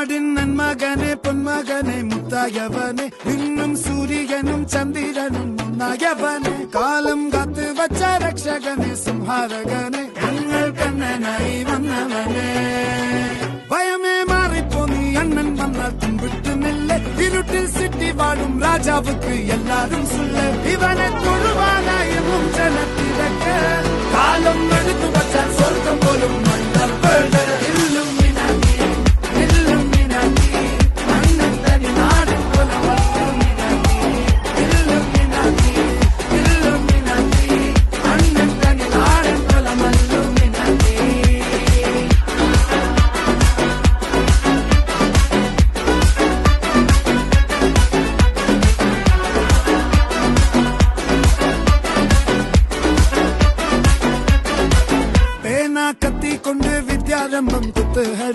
நாடின் நன்மகனே பொன்மகனே முத்தாயவனே இன்னும் சூரியனும் சந்திரனும் முன்னாயவனே காலம் காத்து வச்ச ரக்ஷகனே സംഹാരകനെ ഞങ്ങൾ കണ്ണനായി വന്നവനേ ഭയമേ മാറിപ്പോ നീ അണ്ണൻ വന്നാൽ തുമ്പിട്ട് നെല്ല് ഇരുട്ടിൽ സിറ്റി വാഴും രാജാവുക്ക് എല്ലാരും സുല്ല ഇവനെ തൊഴുവാനായും ജനത്തിരക്ക് കാലം എടുത്തു വച്ചാൽ സ്വർഗം പോലും മണ്ണപ്പേട് കത്തി കൊണ്ട് വിദ്യാരംഭം കുത്തുഹര